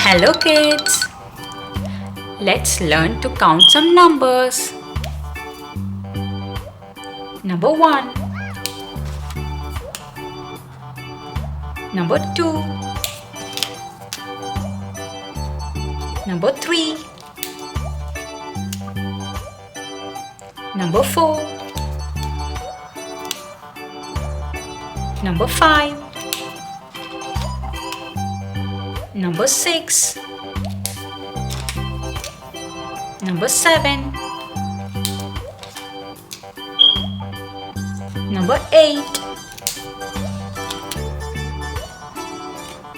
Hello kids! Let's learn to count some numbers. Number 1, number 2, number 3, number 4, number 5, number 6, number 7, number 8,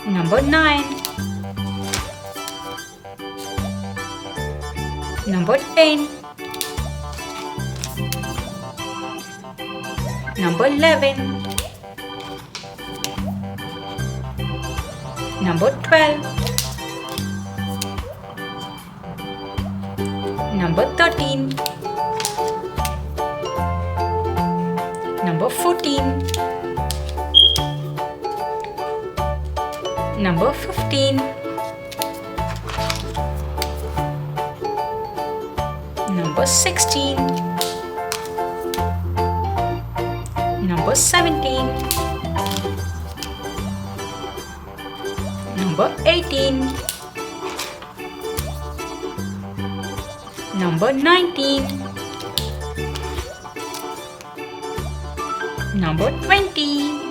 number 9, number 10, number 11, number 12, number 13, number 14, number 15, number 16, number 17, number 18, number 19, number 20.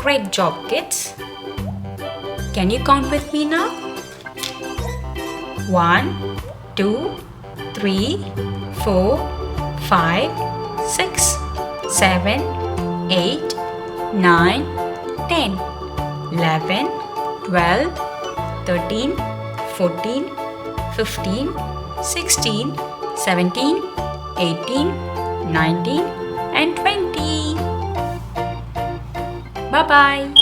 Great job, kids. Can you count with me now? 1, 2, 3, 4, 5, 6, 7, 8, 9, 10, 11, 12, 13, 14, 15, 16, 17, 18, 19 and 20. Bye-bye.